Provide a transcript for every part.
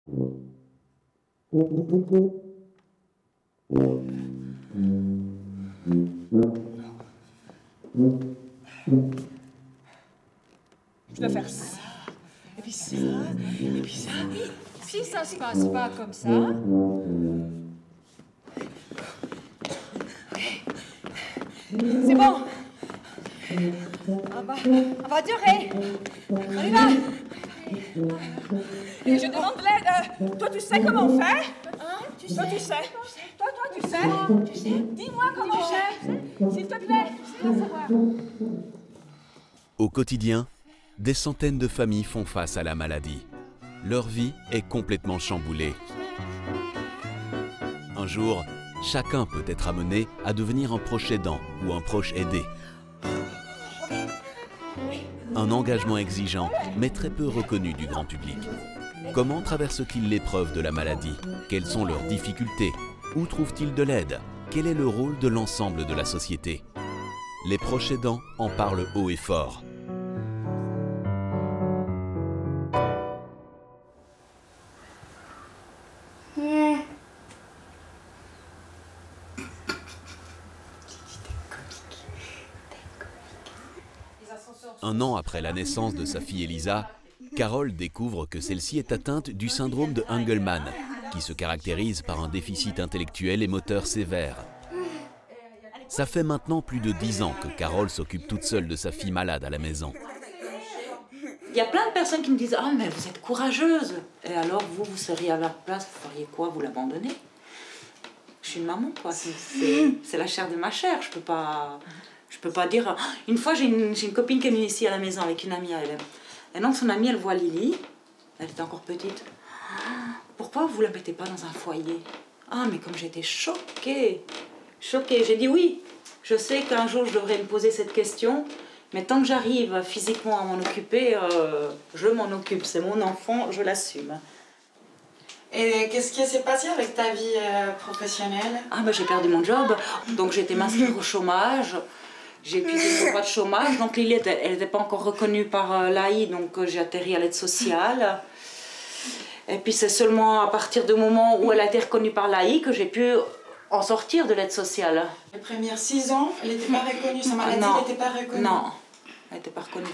Je dois faire ça, et puis ça, et puis ça. Si ça se passe pas comme ça... C'est bon. On va durer. On y va. Et je demande de l'aide. Toi, tu sais comment on fait? Tu sais. Toi, tu sais. Toi, tu sais. Dis-moi comment on fait. S'il te plaît. Au quotidien, des centaines de familles font face à la maladie. Leur vie est complètement chamboulée. Un jour, chacun peut être amené à devenir un proche aidant ou un proche aidé. Un engagement exigeant, mais très peu reconnu du grand public. Comment traversent-ils l'épreuve de la maladie? Quelles sont leurs difficultés? Où trouvent-ils de l'aide? Quel est le rôle de l'ensemble de la société? Les proches aidants en parlent haut et fort. Un an après la naissance de sa fille Elisa, Carole découvre que celle-ci est atteinte du syndrome de Angelman, qui se caractérise par un déficit intellectuel et moteur sévère. Ça fait maintenant plus de 10 ans que Carole s'occupe toute seule de sa fille malade à la maison. Il y a plein de personnes qui me disent « Ah, mais vous êtes courageuse !» Et alors, vous seriez à leur place, vous feriez quoi? Vous l'abandonnez? Je suis une maman, quoi. C'est la chair de ma chair. Je peux pas dire... Une fois, j'ai une copine qui est venue ici à la maison avec une amie à elle. Et donc, son amie, elle voit Lily. Elle était encore petite. « Pourquoi vous la mettez pas dans un foyer ?» Ah, mais comme j'étais choquée. Choquée. J'ai dit oui. Je sais qu'un jour, je devrais me poser cette question. Mais tant que j'arrive physiquement à m'en occuper, je m'en occupe. C'est mon enfant, je l'assume. Et qu'est-ce qui s'est passé avec ta vie professionnelle? Ah, ben, j'ai perdu mon job. Donc, j'ai été m'inscrire au chômage. J'ai épuisé mon droit de chômage. Donc, Lily, elle n'était pas encore reconnue par l'AI. Donc, j'ai atterri à l'aide sociale. Et puis, c'est seulement à partir du moment où elle a été reconnue par l'AI que j'ai pu en sortir de l'aide sociale. Les premières 6 ans, elle n'était pas reconnue, sa maladie n'était pas reconnue? Non, elle n'était pas reconnue.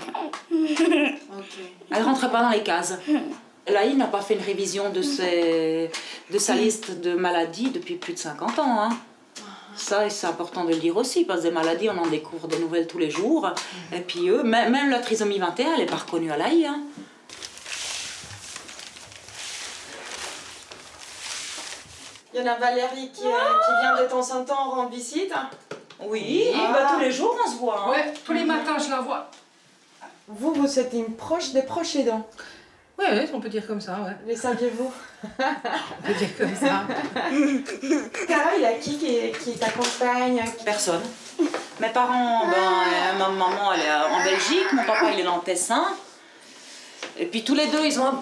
Okay. Elle ne rentrait pas dans les cases. L'AI n'a pas fait une révision de sa liste de maladies depuis plus de 50 ans. Hein. Ça, c'est important de le dire aussi, parce que des maladies, on en découvre des nouvelles tous les jours. Et puis eux, même la trisomie 21, elle n'est pas reconnue à l'AI. Hein. Il y en a Valérie qui vient de temps en temps rendre visite. Oui, bah, tous les jours on se voit. Hein. Ouais, tous les matins je la vois. Vous êtes une proche des proches aidants? Oui, on peut dire comme ça, ouais. Le saviez-vous? On peut dire comme ça. Carole, il y a qui t'accompagne? Personne. Mes parents, ma maman elle est en Belgique, mon papa il est dans le Tessin. Et puis tous les deux ils ont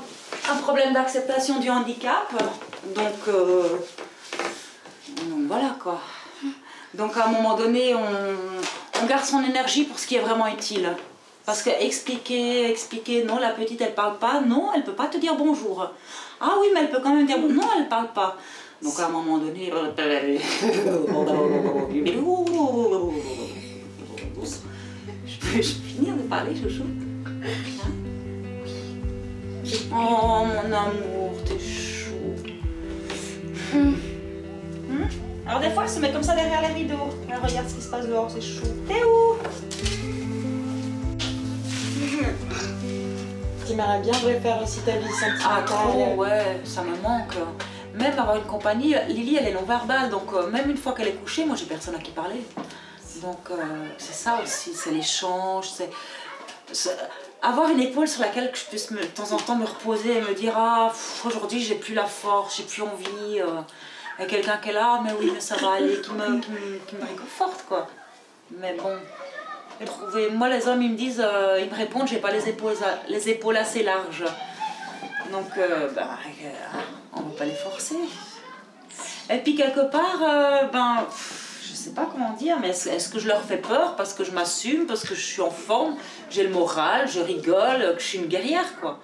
un problème d'acceptation du handicap. Donc voilà quoi. Donc à un moment donné, on garde son énergie pour ce qui est vraiment utile. Parce que expliquer, non la petite elle parle pas, non elle peut pas te dire bonjour. Ah oui mais elle peut quand même dire non elle parle pas. Donc à un moment donné, je peux finir de parler chouchou. Oh mon amour, t'es chou. Alors des fois elle se met comme ça derrière les rideaux. Elle regarde ce qui se passe dehors, c'est chou. T'es où? Tu m'aimerais bien refaire aussi ta vie sentimentale. Ah trop, ouais, ça me manque. Même avoir une compagnie, Lily elle est non-verbale, donc même une fois qu'elle est couchée, moi j'ai personne à qui parler. Donc c'est ça aussi, c'est l'échange, c'est avoir une épaule sur laquelle je puisse de temps en temps me reposer et me dire ah aujourd'hui j'ai plus la force, j'ai plus envie. Et quelqu'un qui est là, mais oui mais ça va aller, qui me réconforte quoi. Mais bon, moi les hommes ils me disent, ils me répondent j'ai pas les épaules assez larges. Donc on va pas les forcer. Et puis quelque part, je sais pas comment dire, mais est-ce que je leur fais peur parce que je m'assume, parce que je suis en forme, j'ai le moral, je rigole, que je suis une guerrière quoi.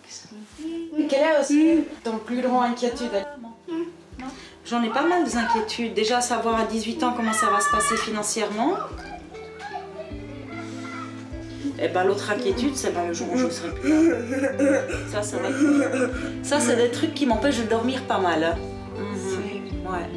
Qu'est-ce qu'on dit? projet aussi? Ton plus grand inquiétude? J'en ai pas mal des inquiétudes. Déjà, savoir à 18 ans comment ça va se passer financièrement. Et ben, l'autre inquiétude, c'est le jour où je serai plus là. Ça, c'est vrai que... Ça, c'est des trucs qui m'empêchent de dormir pas mal. Hein. Ouais.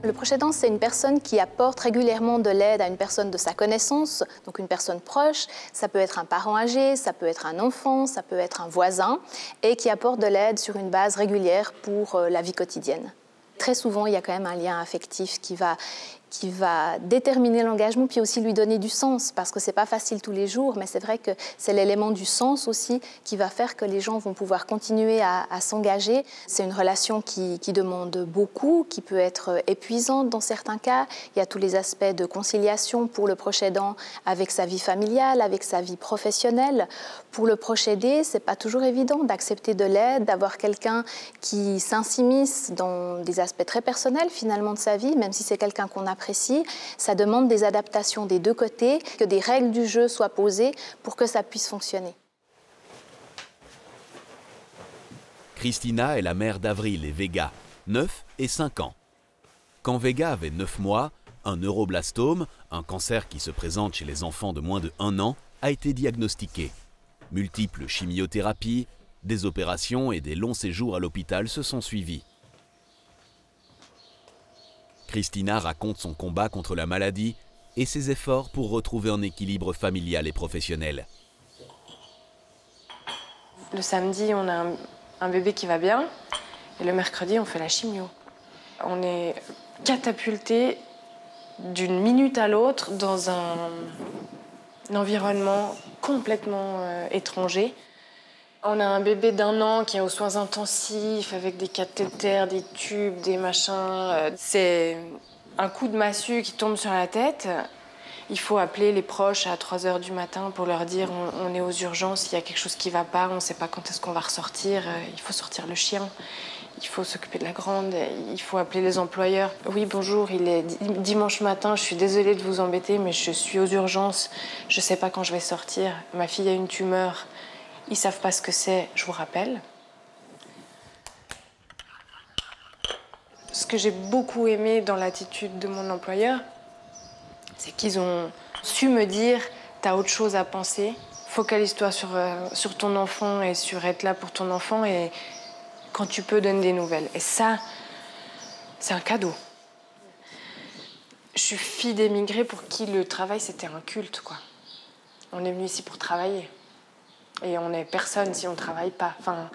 Le proche aidant, c'est une personne qui apporte régulièrement de l'aide à une personne de sa connaissance, donc une personne proche. Ça peut être un parent âgé, ça peut être un enfant, ça peut être un voisin, et qui apporte de l'aide sur une base régulière pour la vie quotidienne. Très souvent, il y a quand même un lien affectif qui va déterminer l'engagement, puis aussi lui donner du sens, parce que c'est pas facile tous les jours, mais c'est vrai que c'est l'élément du sens aussi qui va faire que les gens vont pouvoir continuer à s'engager. C'est une relation qui demande beaucoup, qui peut être épuisante dans certains cas. Il y a tous les aspects de conciliation pour le proche aidant avec sa vie familiale, avec sa vie professionnelle. Pour le proche aidé, c'est pas toujours évident d'accepter de l'aide, d'avoir quelqu'un qui s'immisce dans des aspects très personnels finalement de sa vie, même si c'est quelqu'un qu'on apprécie. Ça demande des adaptations des deux côtés, que des règles du jeu soient posées pour que ça puisse fonctionner. Christina est la mère d'Avril et Vega, 9 et 5 ans. Quand Vega avait 9 mois, un neuroblastome, un cancer qui se présente chez les enfants de moins de 1 an, a été diagnostiqué. Multiples chimiothérapies, des opérations et des longs séjours à l'hôpital se sont suivis. Christina raconte son combat contre la maladie et ses efforts pour retrouver un équilibre familial et professionnel. Le samedi, on a un bébé qui va bien et le mercredi, on fait la chimio. On est catapulté d'une minute à l'autre dans un environnement complètement étranger. On a un bébé d'1 an qui est aux soins intensifs avec des cathéters, des tubes, des machins. C'est un coup de massue qui tombe sur la tête. Il faut appeler les proches à 3 h du matin pour leur dire on est aux urgences, il y a quelque chose qui ne va pas, on ne sait pas quand est-ce qu'on va ressortir, il faut sortir le chien, il faut s'occuper de la grande, il faut appeler les employeurs. Oui, bonjour, il est dimanche matin, je suis désolée de vous embêter, mais je suis aux urgences, je ne sais pas quand je vais sortir, ma fille a une tumeur. Ils ne savent pas ce que c'est, je vous rappelle. Ce que j'ai beaucoup aimé dans l'attitude de mon employeur, c'est qu'ils ont su me dire « t'as autre chose à penser, focalise-toi sur ton enfant et sur être là pour ton enfant et quand tu peux, donne des nouvelles ». Et ça, c'est un cadeau. Je suis fille d'émigrés pour qui le travail, c'était un culte, quoi. On est venu ici pour travailler. Et on n'est personne si on ne travaille pas. Enfin,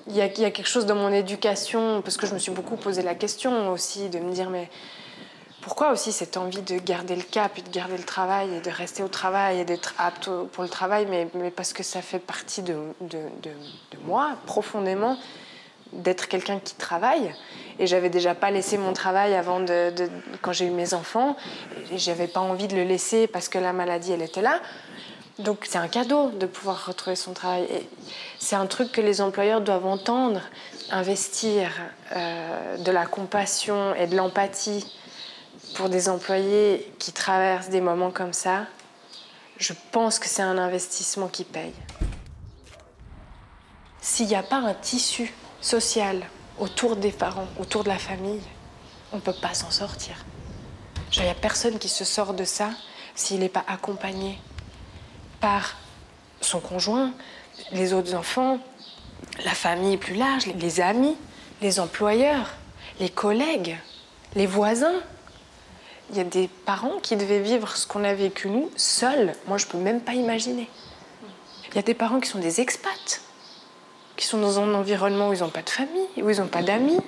il y a quelque chose dans mon éducation, parce que je me suis beaucoup posé la question aussi, de me dire, mais pourquoi aussi cette envie de garder le cap et de garder le travail et de rester au travail et d'être apte pour le travail, mais parce que ça fait partie de moi, profondément, d'être quelqu'un qui travaille. Et j'avais déjà pas laissé mon travail avant quand j'ai eu mes enfants. Et j'avais pas envie de le laisser parce que la maladie, elle était là. Donc c'est un cadeau de pouvoir retrouver son travail. C'est un truc que les employeurs doivent entendre. Investir de la compassion et de l'empathie pour des employés qui traversent des moments comme ça, je pense que c'est un investissement qui paye. S'il n'y a pas un tissu social autour des parents, autour de la famille, on ne peut pas s'en sortir. Il n'y a personne qui se sort de ça s'il n'est pas accompagné par son conjoint, les autres enfants, la famille plus large, les amis, les employeurs, les collègues, les voisins. Il y a des parents qui devaient vivre ce qu'on a vécu nous, seuls. Moi, je ne peux même pas imaginer. Il y a des parents qui sont des expats, qui sont dans un environnement où ils n'ont pas de famille, où ils n'ont pas d'amis.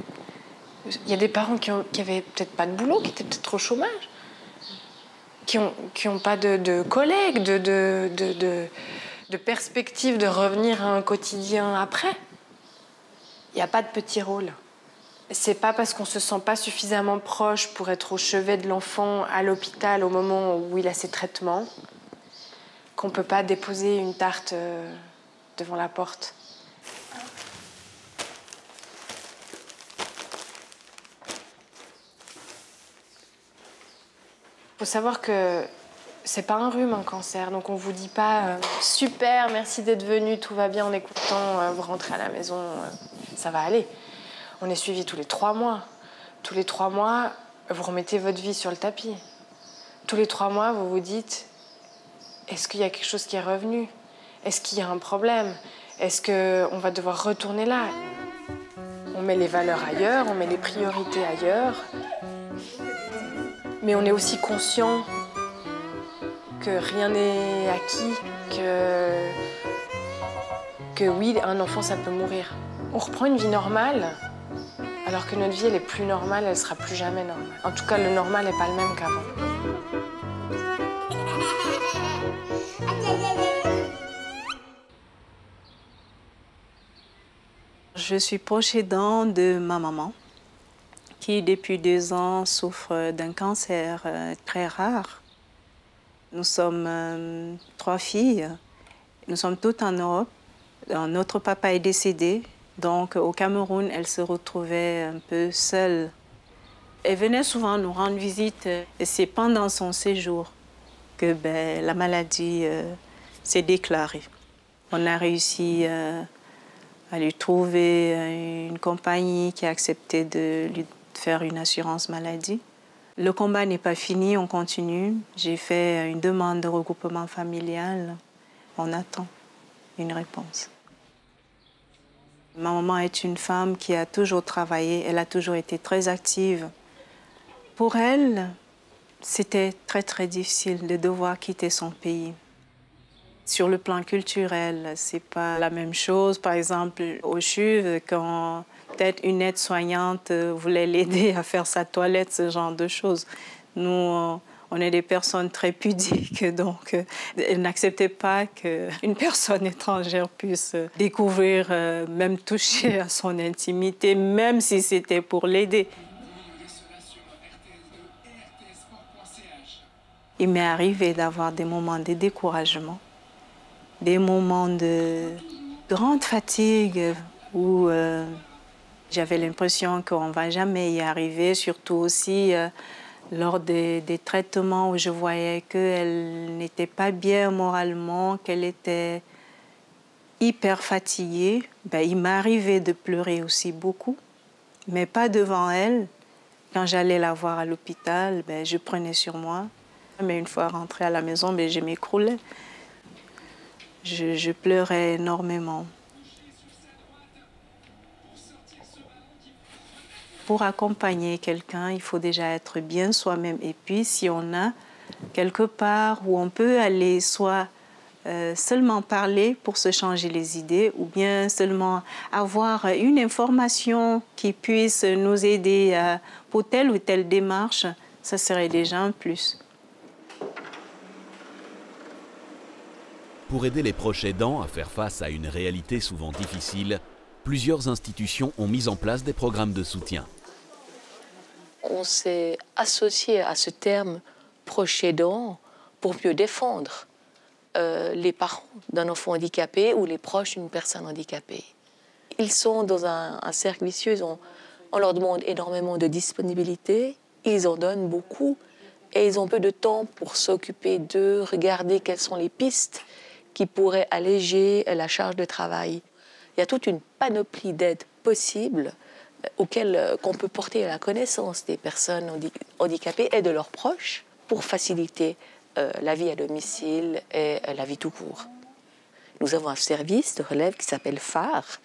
Il y a des parents qui avaient peut-être pas de boulot, qui étaient peut-être au chômage, qui ont pas de collègues, de perspective de revenir à un quotidien après. Il n'y a pas de petit rôle. C'est pas parce qu'on se sent pas suffisamment proche pour être au chevet de l'enfant à l'hôpital au moment où il a ses traitements qu'on peut pas déposer une tarte devant la porte. Il faut savoir que c'est pas un rhume, un cancer, donc on vous dit pas super, merci d'être venu, tout va bien, on est content, vous rentrez à la maison, ça va aller. On est suivi tous les 3 mois. Tous les 3 mois, vous remettez votre vie sur le tapis. Tous les 3 mois, vous vous dites, est-ce qu'il y a quelque chose qui est revenu? Est-ce qu'il y a un problème? Est-ce qu'on va devoir retourner là? On met les valeurs ailleurs, on met les priorités ailleurs. Mais on est aussi conscient que rien n'est acquis, que oui, un enfant, ça peut mourir. On reprend une vie normale, alors que notre vie, elle est plus normale, elle sera plus jamais normale. En tout cas, le normal n'est pas le même qu'avant. Je suis proche aidant de ma maman, qui depuis 2 ans souffre d'un cancer très rare. Nous sommes 3 filles, nous sommes toutes en Europe. Notre papa est décédé, donc au Cameroun, elle se retrouvait un peu seule. Elle venait souvent nous rendre visite et c'est pendant son séjour que la maladie s'est déclarée. On a réussi à lui trouver une compagnie qui a accepté de lui faire une assurance maladie. Le combat n'est pas fini, on continue. J'ai fait une demande de regroupement familial. On attend une réponse. Ma maman est une femme qui a toujours travaillé, elle a toujours été très active. Pour elle, c'était très très difficile de devoir quitter son pays. Sur le plan culturel, c'est pas la même chose. Par exemple, au CHUV, quand peut-être une aide-soignante voulait l'aider à faire sa toilette, ce genre de choses. Nous, on est des personnes très pudiques, donc elle n'acceptait pas qu'une personne étrangère puisse découvrir, même toucher à son intimité, même si c'était pour l'aider. Il m'est arrivé d'avoir des moments de découragement, des moments de grande fatigue où j'avais l'impression qu'on ne va jamais y arriver, surtout aussi lors des traitements où je voyais qu'elle n'était pas bien moralement, qu'elle était hyper fatiguée. Il m'est arrivé de pleurer aussi beaucoup, mais pas devant elle. Quand j'allais la voir à l'hôpital, je prenais sur moi. Mais une fois rentrée à la maison, je m'écroulais. Je pleurais énormément. Pour accompagner quelqu'un, il faut déjà être bien soi-même. Et puis, si on a quelque part où on peut aller, soit seulement parler pour se changer les idées, ou bien seulement avoir une information qui puisse nous aider pour telle ou telle démarche, ça serait déjà un plus. Pour aider les proches aidants à faire face à une réalité souvent difficile, plusieurs institutions ont mis en place des programmes de soutien. On s'est associé à ce terme proche aidant pour mieux défendre les parents d'un enfant handicapé ou les proches d'une personne handicapée. Ils sont dans un cercle vicieux, on leur demande énormément de disponibilité, ils en donnent beaucoup et ils ont peu de temps pour s'occuper d'eux, regarder quelles sont les pistes qui pourraient alléger la charge de travail. Il y a toute une panoplie d'aides possibles auxquelles qu'on peut porter à la connaissance des personnes handicapées et de leurs proches pour faciliter la vie à domicile et la vie tout court. Nous avons un service de relève qui s'appelle phare,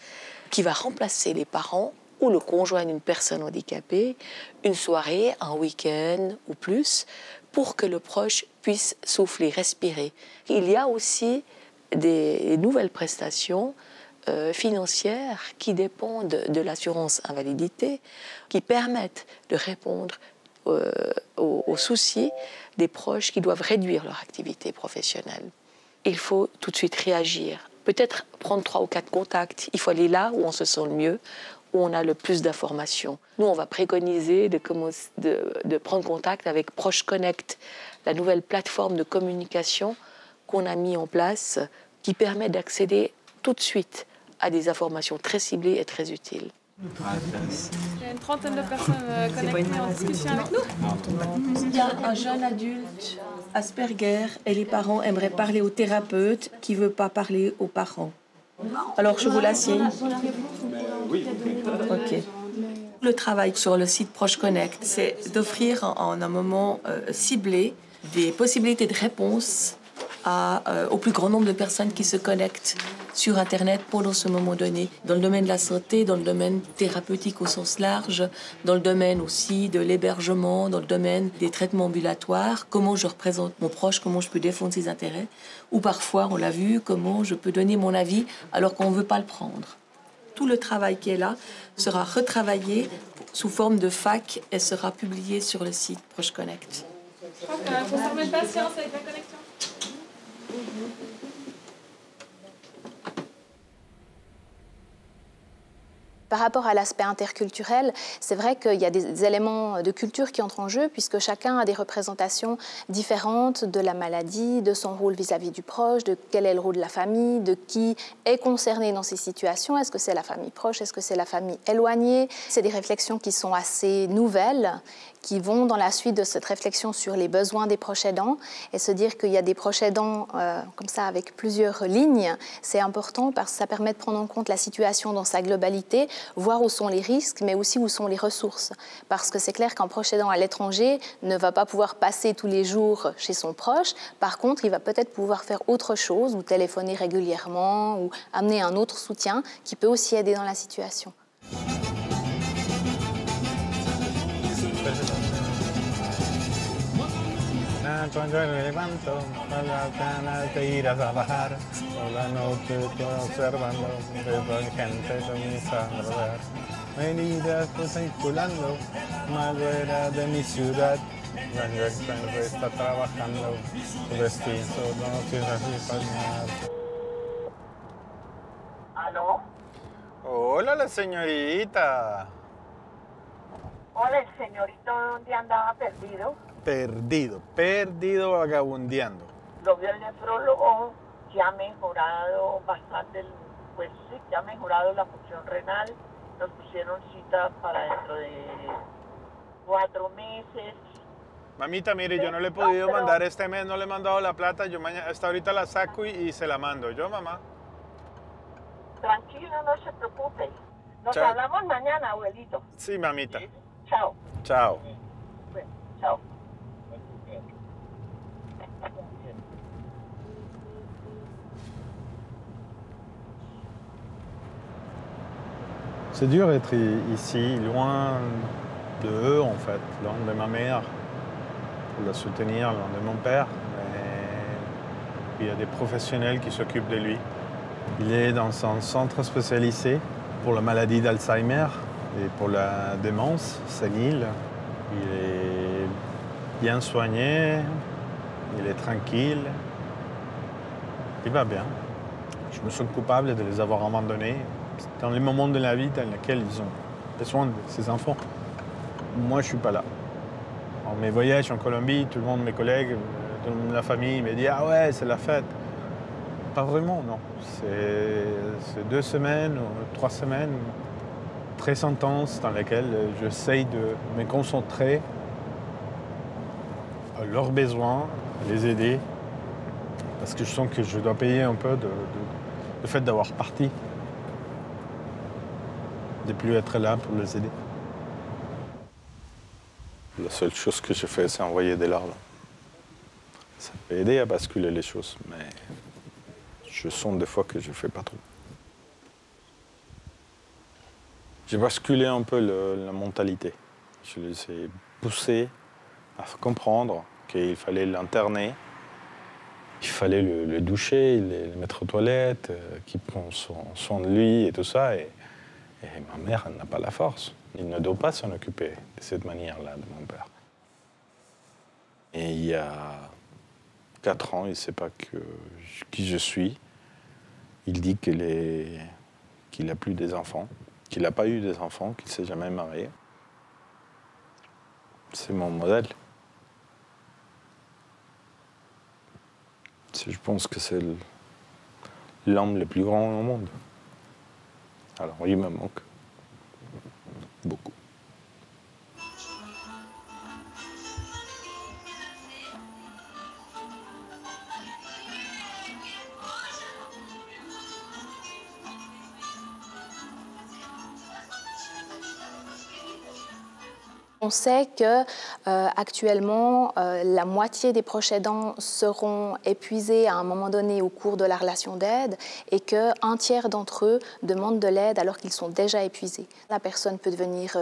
qui va remplacer les parents ou le conjoint d'une personne handicapée une soirée, un week-end ou plus, pour que le proche puisse souffler, respirer. Il y a aussi des nouvelles prestations financières qui dépendent de l'assurance invalidité, qui permettent de répondre aux soucis des proches qui doivent réduire leur activité professionnelle. Il faut tout de suite réagir. Peut-être prendre 3 ou 4 contacts. Il faut aller là où on se sent le mieux, où on a le plus d'informations. Nous, on va préconiser de prendre contact avec Proche Connect, la nouvelle plateforme de communication qu'on a mis en place, qui permet d'accéder tout de suite à des informations très ciblées et très utiles. Il y a une trentaine de personnes connectées en discussion avec nous. Il y a un jeune adulte, Asperger, et les parents aimeraient parler au thérapeute qui ne veut pas parler aux parents. Alors je vous l'assieds. Oui. Ok. Le travail sur le site Proche Connect, c'est d'offrir en un moment ciblé des possibilités de réponse au plus grand nombre de personnes qui se connectent sur Internet pendant ce moment donné, dans le domaine de la santé, dans le domaine thérapeutique au sens large, dans le domaine aussi de l'hébergement, dans le domaine des traitements ambulatoires, comment je représente mon proche, comment je peux défendre ses intérêts, ou parfois, on l'a vu, comment je peux donner mon avis alors qu'on ne veut pas le prendre. Tout le travail qui est là sera retravaillé sous forme de FAQ et sera publié sur le site Proche Connect. Je pense qu'il faut se remettre patience avec la connexion. Par rapport à l'aspect interculturel, c'est vrai qu'il y a des éléments de culture qui entrent en jeu puisque chacun a des représentations différentes de la maladie, de son rôle vis-à-vis du proche, de quel est le rôle de la famille, de qui est concerné dans ces situations. Est-ce que c'est la famille proche? Est-ce que c'est la famille éloignée? C'est des réflexions qui sont assez nouvelles, qui vont dans la suite de cette réflexion sur les besoins des proches aidants et se dire qu'il y a des proches aidants comme ça avec plusieurs lignes, c'est important parce que ça permet de prendre en compte la situation dans sa globalité, voir où sont les risques, mais aussi où sont les ressources. Parce que c'est clair qu'un proche aidant à l'étranger ne va pas pouvoir passer tous les jours chez son proche. Par contre, il va peut-être pouvoir faire autre chose, ou téléphoner régulièrement, ou amener un autre soutien qui peut aussi aider dans la situation. Cuando me levanto, con las ganas de ir a trabajar, por la noche estoy observando, veo gente de mis alrededor. Venidas pues circulando, más fuera de mi ciudad, donde está trabajando, su vestido no tiene así para nada. ¿Aló? Hola, la señorita. Hola, el señorito, ¿dónde andaba perdido? Perdido vagabundeando. Lo vio el nefrólogo, que ha mejorado bastante, pues sí, que ha mejorado la función renal. Nos pusieron cita para dentro de 4 meses. Mamita, mire, yo no le he podido mandar este mes, no le he mandado la plata, yo mañana, hasta ahorita la saco y se la mando. ¿Yo, mamá? Tranquilo, no se preocupe. Nos Chao. hablamos mañana, abuelito. Sí, mamita. Chao. Chao. Bueno, chao. C'est dur d'être ici, loin de eux en fait, loin de ma mère, pour la soutenir, loin de mon père. Mais il y a des professionnels qui s'occupent de lui. Il est dans un centre spécialisé pour la maladie d'Alzheimer et pour la démence sénile. Il est bien soigné, il est tranquille, il va bien. Je me sens coupable de les avoir abandonnés dans les moments de la vie dans lesquels ils ont besoin de ces enfants. Moi, je ne suis pas là. En mes voyages en Colombie, tout le monde, mes collègues, toute la famille me dit « Ah ouais, c'est la fête ». Pas vraiment, non. C'est 2 semaines ou 3 semaines très intenses dans lesquelles j'essaye de me concentrer à leurs besoins, à les aider, parce que je sens que je dois payer un peu le fait d'avoir parti, de ne plus être là pour les aider. La seule chose que je fais, c'est envoyer des larmes. Ça peut aider à basculer les choses, mais je sens des fois que je ne fais pas trop. J'ai basculé un peu la mentalité. Je les ai poussés à comprendre qu'il fallait l'interner, il fallait le doucher, le mettre aux toilettes, qu'il prend soin de lui et tout ça. Et ma mère, elle n'a pas la force. Il ne doit pas s'en occuper de cette manière-là de mon père. Et il y a 4 ans, il ne sait pas qui je suis. Il dit qu'il n'a plus des enfants, qu'il n'a pas eu des enfants, qu'il ne s'est jamais marié. C'est mon modèle. Je pense que c'est l'homme le plus grand au monde. Alors il me manque. beaucoup. On sait que actuellement, la moitié des proches aidants seront épuisés à un moment donné au cours de la relation d'aide et qu'un tiers d'entre eux demandent de l'aide alors qu'ils sont déjà épuisés. La personne peut devenir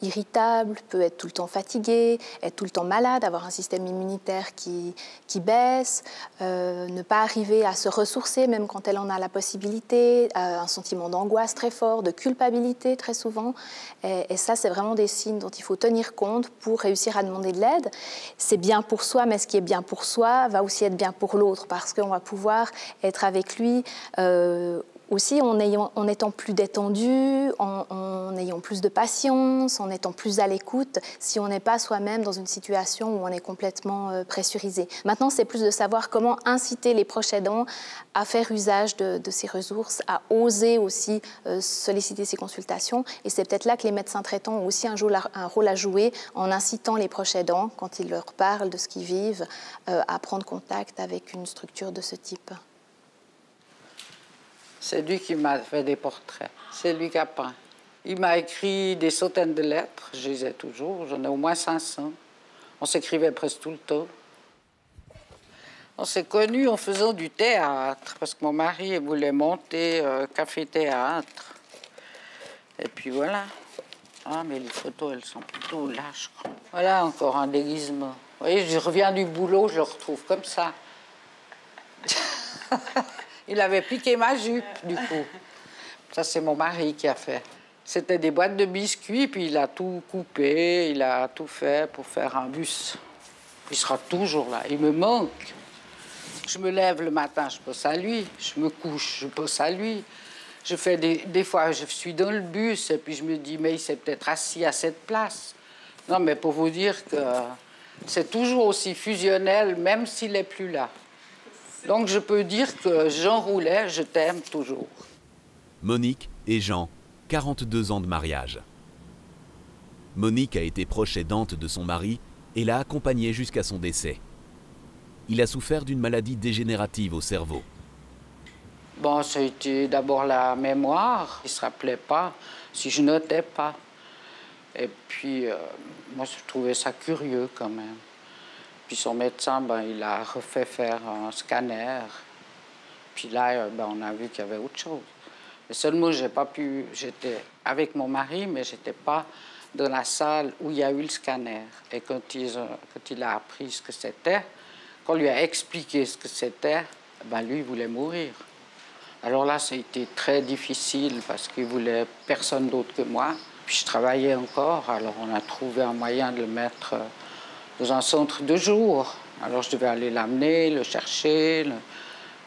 irritable, peut être tout le temps fatiguée, être tout le temps malade, avoir un système immunitaire qui baisse, ne pas arriver à se ressourcer même quand elle en a la possibilité, un sentiment d'angoisse très fort, de culpabilité très souvent. Et ça, c'est vraiment des signes dont il faut tenir compte pour réussir à demander de l'aide. C'est bien pour soi, mais ce qui est bien pour soi va aussi être bien pour l'autre parce qu'on va pouvoir être avec lui aussi en étant plus détendu, en ayant plus de patience, en étant plus à l'écoute, si on n'est pas soi-même dans une situation où on est complètement pressurisé. Maintenant, c'est plus de savoir comment inciter les proches aidants à faire usage de ces ressources, à oser aussi solliciter ces consultations. Et c'est peut-être là que les médecins traitants ont aussi un rôle à jouer en incitant les proches aidants, quand ils leur parlent de ce qu'ils vivent, à prendre contact avec une structure de ce type. C'est lui qui m'a fait des portraits, c'est lui qui a peint. Il m'a écrit des centaines de lettres, je les ai toujours, j'en ai au moins 500. On s'écrivait presque tout le temps. On s'est connus en faisant du théâtre, parce que mon mari voulait monter café-théâtre. Et puis voilà. Ah, mais les photos, elles sont plutôt là, je crois. Voilà, encore un déguisement. Vous voyez, je reviens du boulot, je le retrouve comme ça. Il avait piqué ma jupe, du coup. Ça, c'est mon mari qui a fait. C'était des boîtes de biscuits, puis il a tout coupé, il a tout fait pour faire un bus. Il sera toujours là, il me manque. Je me lève le matin, je bosse à lui. Je me couche, je bosse à lui. Je fais des fois, je suis dans le bus, et puis je me dis, mais il s'est peut-être assis à cette place. Non, mais pour vous dire que c'est toujours aussi fusionnel, même s'il n'est plus là. Donc je peux dire que Jean Roulet, je t'aime toujours. Monique et Jean, 42 ans de mariage. Monique a été proche aidante de son mari et l'a accompagné jusqu'à son décès. Il a souffert d'une maladie dégénérative au cerveau. Bon, ça a été d'abord la mémoire. Il ne se rappelait pas si je notais pas. Et puis, moi, je trouvais ça curieux quand même. Puis son médecin, il a refait faire un scanner. Puis là, on a vu qu'il y avait autre chose. Mais seulement, j'ai pas pu... J'étais avec mon mari, mais j'étais pas dans la salle où il y a eu le scanner. Et quand il a appris ce que c'était, qu'on lui a expliqué ce que c'était, lui, il voulait mourir. Alors là, ça a été très difficile parce qu'il voulait personne d'autre que moi. Puis je travaillais encore, alors on a trouvé un moyen de le mettre dans un centre de jour. Alors je devais aller l'amener, le chercher,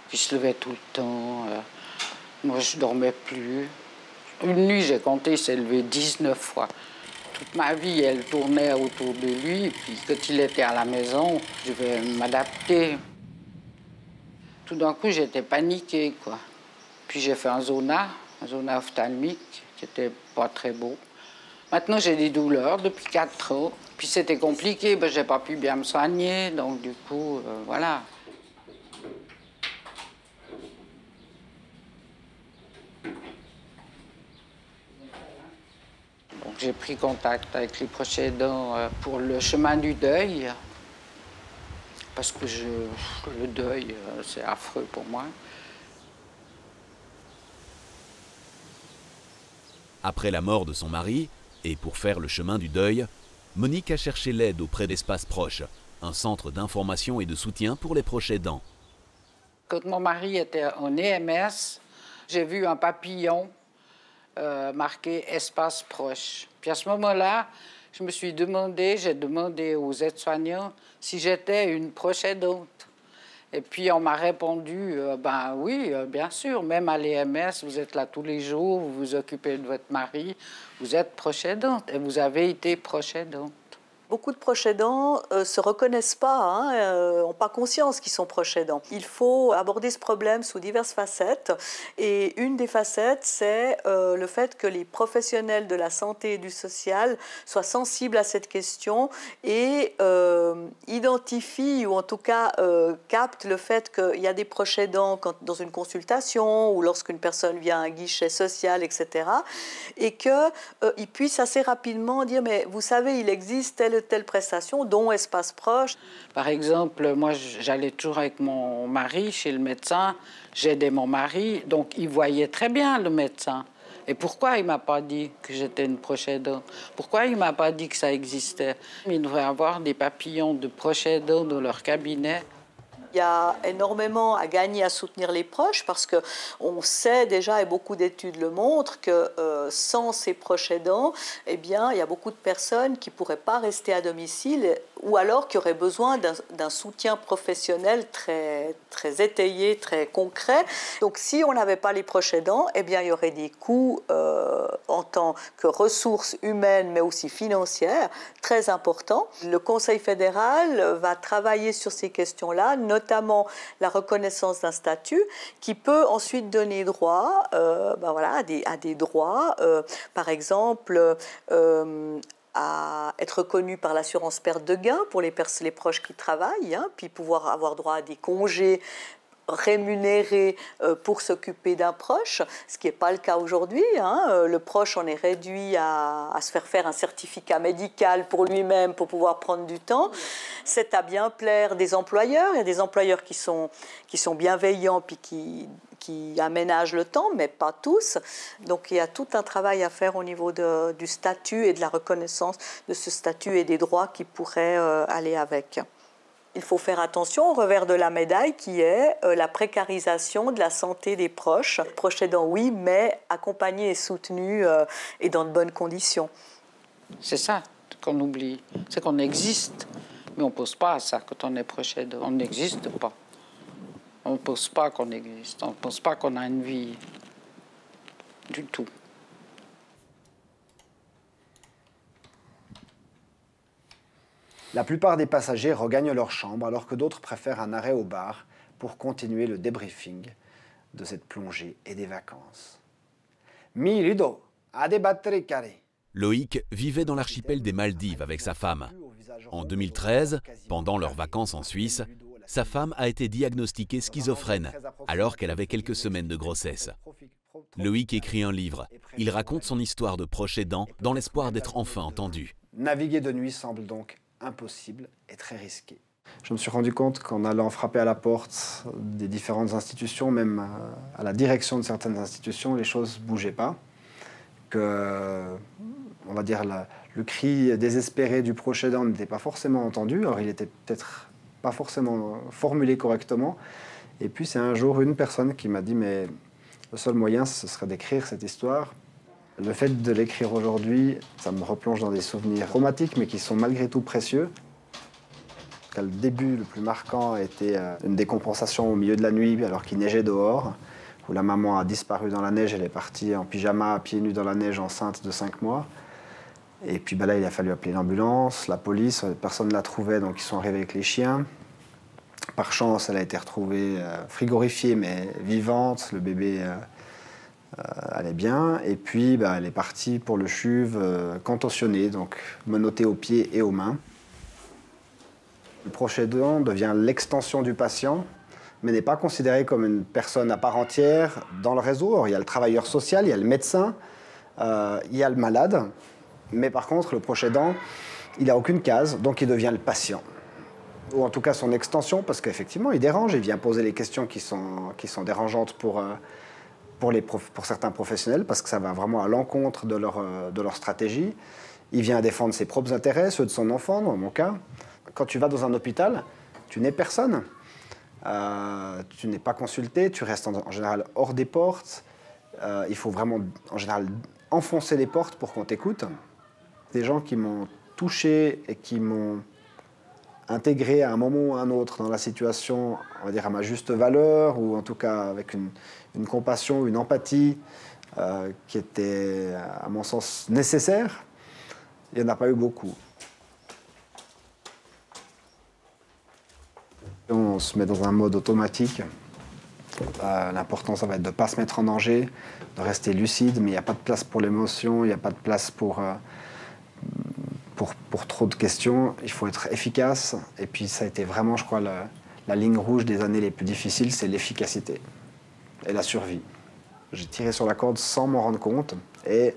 puis il se levait tout le temps. Moi, je ne dormais plus. Une nuit, j'ai compté, il s'est levé 19 fois. Toute ma vie, elle tournait autour de lui. Puis quand il était à la maison, je devais m'adapter. Tout d'un coup, j'étais paniquée, quoi. Puis j'ai fait un zona ophtalmique, qui n'était pas très beau. Maintenant, j'ai des douleurs depuis 4 ans. Puis c'était compliqué, je n'ai pas pu bien me soigner, donc du coup, voilà. Donc j'ai pris contact avec les proches aidants pour le chemin du deuil. Parce que le deuil, c'est affreux pour moi. Après la mort de son mari, et pour faire le chemin du deuil, Monique a cherché l'aide auprès d'Espace Proche, un centre d'information et de soutien pour les proches aidants. Quand mon mari était en EMS, j'ai vu un papillon marqué Espace Proche. Puis à ce moment-là, je me suis demandé, j'ai demandé aux aides-soignants si j'étais une proche aidante. Et puis on m'a répondu, oui, bien sûr, même à l'EMS, vous êtes là tous les jours, vous vous occupez de votre mari, vous êtes proche aidante et vous avez été proche aidante. Beaucoup de proches aidants ne se reconnaissent pas, n'ont pas conscience qu'ils sont proches aidants. Il faut aborder ce problème sous diverses facettes. Et une des facettes, c'est le fait que les professionnels de la santé et du social soient sensibles à cette question et identifient, ou en tout cas captent le fait qu'il y a des proches aidants dans une consultation ou lorsqu'une personne vient à un guichet social, etc. Et qu'ils puissent assez rapidement dire « mais vous savez, il existe telle prestation, dont espace proche. » Par exemple, moi, j'allais toujours avec mon mari chez le médecin, j'aidais mon mari, donc il voyait très bien le médecin. Et pourquoi il ne m'a pas dit que j'étais une proche aidante? Pourquoi il ne m'a pas dit que ça existait? Il devrait avoir des papillons de proches aidants dans leur cabinet. Il y a énormément à gagner à soutenir les proches parce qu'on sait déjà, et beaucoup d'études le montrent, que sans ces proches aidants, eh bien, il y a beaucoup de personnes qui ne pourraient pas rester à domicile ou alors qui auraient besoin d'un soutien professionnel très, très étayé, très concret. Donc si on n'avait pas les proches aidants, eh bien, il y aurait des coûts en tant que ressources humaines mais aussi financières très importants. Le Conseil fédéral va travailler sur ces questions-là, notamment la reconnaissance d'un statut qui peut ensuite donner droit à des droits, par exemple à être reconnu par l'assurance perte de gain pour les proches qui travaillent, puis pouvoir avoir droit à des congés rémunérés pour s'occuper d'un proche, ce qui n'est pas le cas aujourd'hui. Le proche en est réduit à se faire un certificat médical pour lui-même pour pouvoir prendre du temps. C'est à bien plaire des employeurs. Il y a des employeurs qui sont bienveillants puis qui aménagent le temps, mais pas tous. Donc il y a tout un travail à faire au niveau du statut et de la reconnaissance de ce statut et des droits qui pourraient aller avec. Il faut faire attention au revers de la médaille qui est la précarisation de la santé des proches. Proches aidants, oui, mais accompagnés et soutenus et dans de bonnes conditions. C'est ça qu'on oublie, c'est qu'on existe, mais on ne pense pas à ça quand on est proche aidant. On n'existe pas. On ne pense pas qu'on existe, on ne pense pas qu'on a une vie du tout. La plupart des passagers regagnent leur chambre alors que d'autres préfèrent un arrêt au bar pour continuer le débriefing de cette plongée et des vacances. Mi Ludo, a des batteries carrées. Loïc vivait dans l'archipel des Maldives avec sa femme. En 2013, pendant leurs vacances en Suisse, sa femme a été diagnostiquée schizophrène alors qu'elle avait quelques semaines de grossesse. Loïc écrit un livre. Il raconte son histoire de proche aidant dans l'espoir d'être enfin entendu. Naviguer de nuit semble donc impossible et très risqué. Je me suis rendu compte qu'en allant frapper à la porte des différentes institutions, même à la direction de certaines institutions, les choses ne bougeaient pas. On va dire, le cri désespéré du proche aidant n'était pas forcément entendu. Alors il était peut-être pas forcément formulé correctement. Et puis c'est un jour une personne qui m'a dit « mais le seul moyen, ce serait d'écrire cette histoire ». Le fait de l'écrire aujourd'hui, ça me replonge dans des souvenirs traumatiques, mais qui sont malgré tout précieux. Le début le plus marquant a été une décompensation au milieu de la nuit, alors qu'il neigeait dehors, où la maman a disparu dans la neige, elle est partie en pyjama, pieds nus dans la neige, enceinte de 5 mois. Et puis là, il a fallu appeler l'ambulance, la police, personne ne la trouvait, donc ils sont arrivés avec les chiens. Par chance, elle a été retrouvée frigorifiée, mais vivante, le bébé allait bien. Et puis, elle est partie pour le CHUV contorsionnée, donc menottée aux pieds et aux mains. Le proche aidant devient l'extension du patient, mais n'est pas considéré comme une personne à part entière dans le réseau. Alors, il y a le travailleur social, il y a le médecin, il y a le malade. Mais par contre, le proche aidant, il n'a aucune case, donc il devient le patient. Ou en tout cas son extension, parce qu'effectivement, il dérange, il vient poser les questions qui sont dérangeantes pour certains professionnels, parce que ça va vraiment à l'encontre de leur stratégie. Il vient défendre ses propres intérêts, ceux de son enfant, dans mon cas. Quand tu vas dans un hôpital, tu n'es personne. Tu n'es pas consulté, tu restes en général hors des portes. Il faut vraiment, en général, enfoncer les portes pour qu'on t'écoute. Des gens qui m'ont touché et qui m'ont intégré à un moment ou à un autre dans la situation, on va dire à ma juste valeur, ou en tout cas avec une compassion, une empathie qui était, à mon sens, nécessaire. Il n'y en a pas eu beaucoup. On se met dans un mode automatique. L'important, ça va être de ne pas se mettre en danger, de rester lucide, mais il n'y a pas de place pour l'émotion, il n'y a pas de place pour trop de questions. Il faut être efficace. Et puis, ça a été vraiment, je crois, la ligne rouge des années les plus difficiles, c'est l'efficacité et la survie. J'ai tiré sur la corde sans m'en rendre compte. Et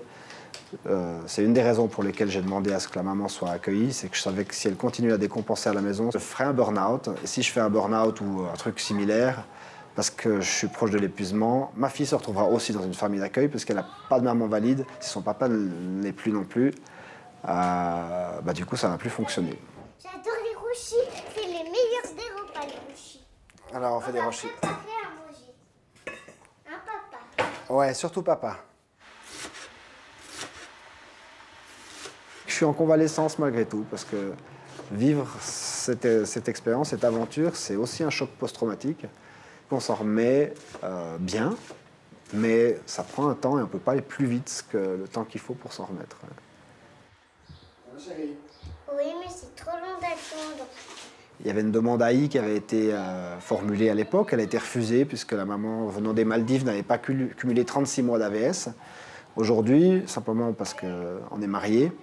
c'est une des raisons pour lesquelles j'ai demandé à ce que la maman soit accueillie, c'est que je savais que si elle continue à décompenser à la maison, je ferais un burn-out. Et si je fais un burn-out ou un truc similaire, parce que je suis proche de l'épuisement, ma fille se retrouvera aussi dans une famille d'accueil parce qu'elle n'a pas de maman valide, si son papa ne l'est plus non plus, du coup ça n'a plus fonctionné. J'adore les rochis, c'est les meilleurs des repas les rochis. Alors on fait des rochis. À manger. Hein, papa? Ouais, surtout papa. Je suis en convalescence malgré tout, parce que vivre cette expérience, cette aventure, c'est aussi un choc post-traumatique. On s'en remet bien, mais ça prend un temps et on ne peut pas aller plus vite que le temps qu'il faut pour s'en remettre. Oui, mais c'est trop long d'attendre. Il y avait une demande AI qui avait été formulée à l'époque. Elle a été refusée puisque la maman venant des Maldives n'avait pas cumulé 36 mois d'AVS. Aujourd'hui, simplement parce qu'on est mariés,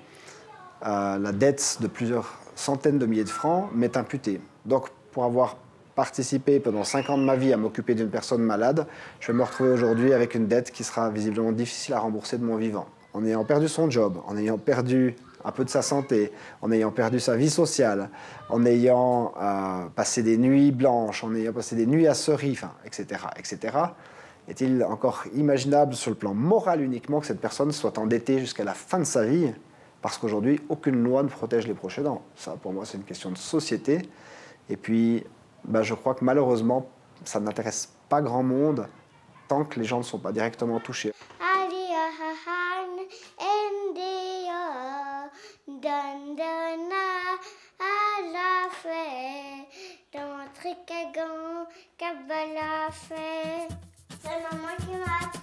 la dette de plusieurs centaines de milliers de francs m'est imputée. Donc, pour avoir participé pendant 5 ans de ma vie à m'occuper d'une personne malade, je vais me retrouver aujourd'hui avec une dette qui sera visiblement difficile à rembourser de mon vivant. En ayant perdu son job, en ayant perdu un peu de sa santé, en ayant perdu sa vie sociale, en ayant passé des nuits blanches, en ayant passé des nuits à Ceris, etc., etc., est-il encore imaginable sur le plan moral uniquement que cette personne soit endettée jusqu'à la fin de sa vie? Parce qu'aujourd'hui, aucune loi ne protège les proches aidants. Ça, pour moi, c'est une question de société. Et puis, je crois que malheureusement, ça n'intéresse pas grand monde tant que les gens ne sont pas directement touchés. C'est maman qui m'a